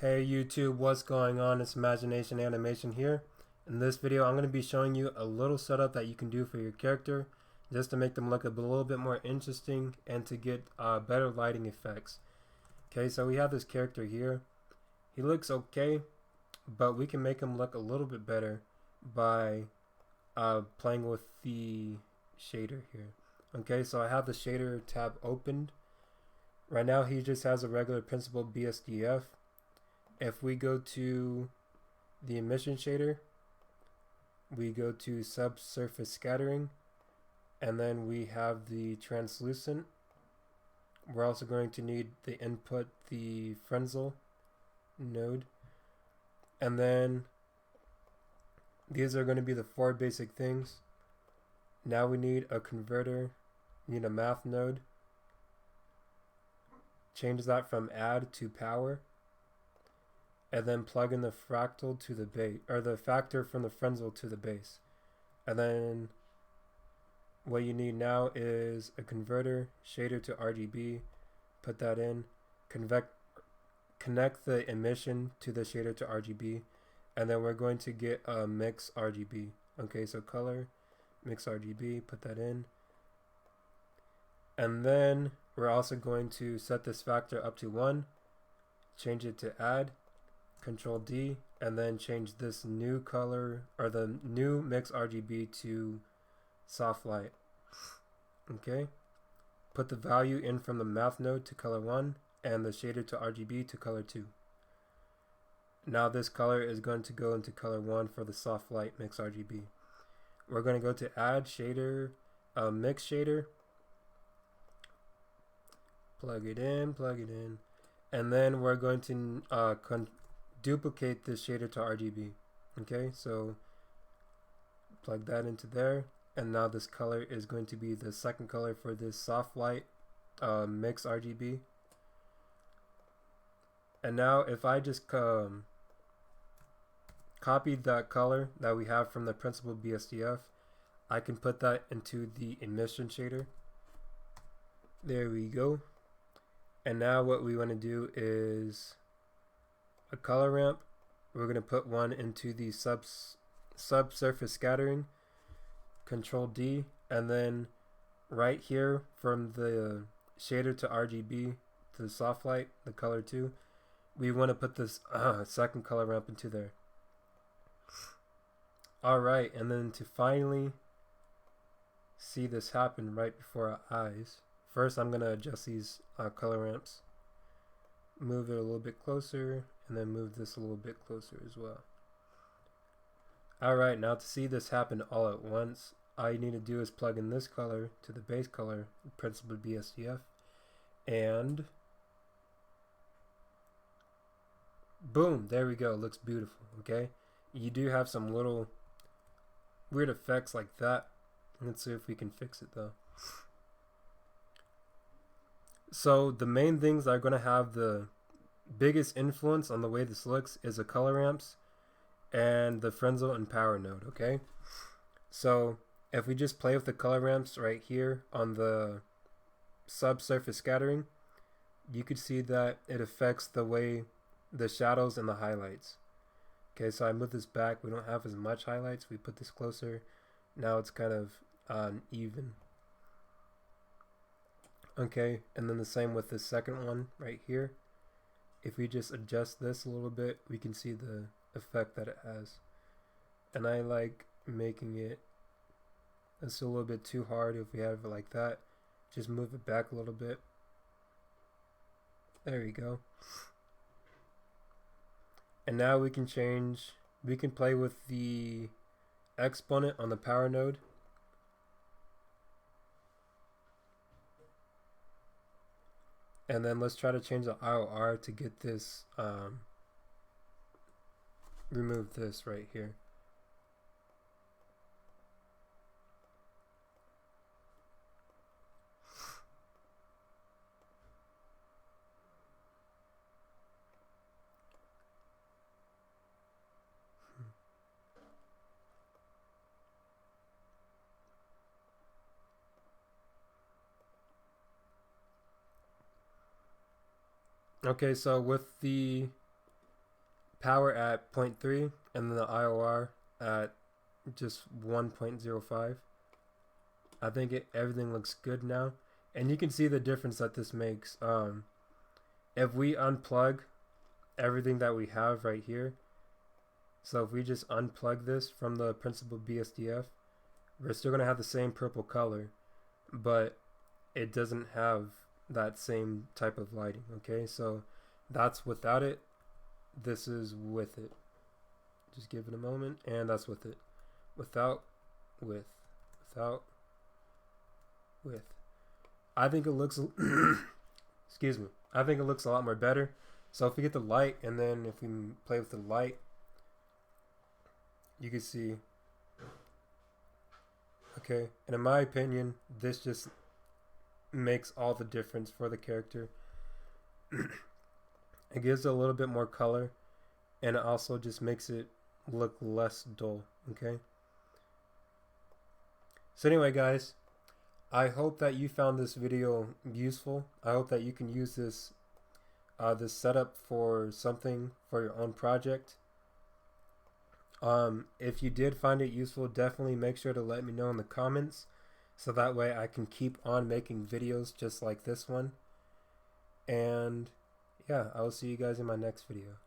Hey YouTube, what's going on? It's Imagination Animation here. In this video, I'm going to be showing you a little setup that you can do for your character just to make them look a little bit more interesting and to get better lighting effects. Okay, so we have this character here. He looks okay, but we can make him look a little bit better by playing with the shader here. Okay, so I have the shader tab opened. Right now he just has a regular Principled BSDF. If we go to the emission shader, we go to subsurface scattering, and then we have the translucent. We're also going to need the input, the Frenzel node, and then these are going to be the four basic things. Now we need a converter, need a math node, change that from add to power, and then plug in the fractal to the base, or the factor from the Frenzel to the base. And then what you need now is a converter, shader to RGB, put that in, connect the emission to the shader to RGB, and then we're going to get a mix RGB. Okay, so color, mix RGB, put that in. And then we're also going to set this factor up to 1, change it to add, Control D, and then change this new color or the new mix RGB to soft light. Okay, put the value in from the math node to color 1 and the shader to RGB to color 2. Now this color is going to go into color 1 for the soft light mix RGB. We're going to go to add shader, mix shader, plug it in, and then we're going to duplicate this shader to RGB. Okay, so plug that into there, and now this color is going to be the second color for this soft light mix RGB. And now if I just copied that color that we have from the Principled BSDF, I can put that into the emission shader. There we go. And now what we want to do is a color ramp. We're going to put one into the subsurface scattering, Control D, and then right here from the shader to RGB to the soft light, the color 2, we want to put this second color ramp into there. Alright, and then to finally see this happen right before our eyes, first I'm going to adjust these color ramps, move it a little bit closer, and then move this a little bit closer as well. Alright, now to see this happen all at once, all you need to do is plug in this color to the base color, Principled BSDF, and boom, there we go. It looks beautiful. Okay, you do have some little weird effects like that. Let's see if we can fix it though. So the main things that are going to have the biggest influence on the way this looks is the color ramps and the Frenzel and power node. Okay, so if we just play with the color ramps right here on the subsurface scattering, you could see that it affects the way the shadows and the highlights. Okay, so I move this back. We don't have as much highlights. We put this closer. Now it's kind of even. Okay, and then the same with the second one right here. If we just adjust this a little bit, we can see the effect that it has. And I like making it, it's a little bit too hard. If we have it like that, just move it back a little bit. There we go. And now we can play with the exponent on the power node. And then let's try to change the IOR to get this, remove this right here. Okay, so with the power at 0.3 and then the IOR at just 1.05. I think everything looks good now, and you can see the difference that this makes. If we unplug everything that we have right here, so if we just unplug this from the Principled BSDF, we're still going to have the same purple color, but it doesn't have that same type of lighting. Okay, so that's without it. This is with it. Just give it a moment, and that's with it. Without, with, without, with. I think it looks excuse me, I think it looks a lot more better. So if we get the light, and then if we play with the light, you can see, okay, and in my opinion, this just makes all the difference for the character. It gives it a little bit more color, and it also just makes it look less dull. Okay, so anyway guys, I hope that you found this video useful. I hope that you can use this this setup for something for your own project. If you did find it useful, definitely make sure to let me know in the comments, so that way I can keep on making videos just like this one. And yeah, I will see you guys in my next video.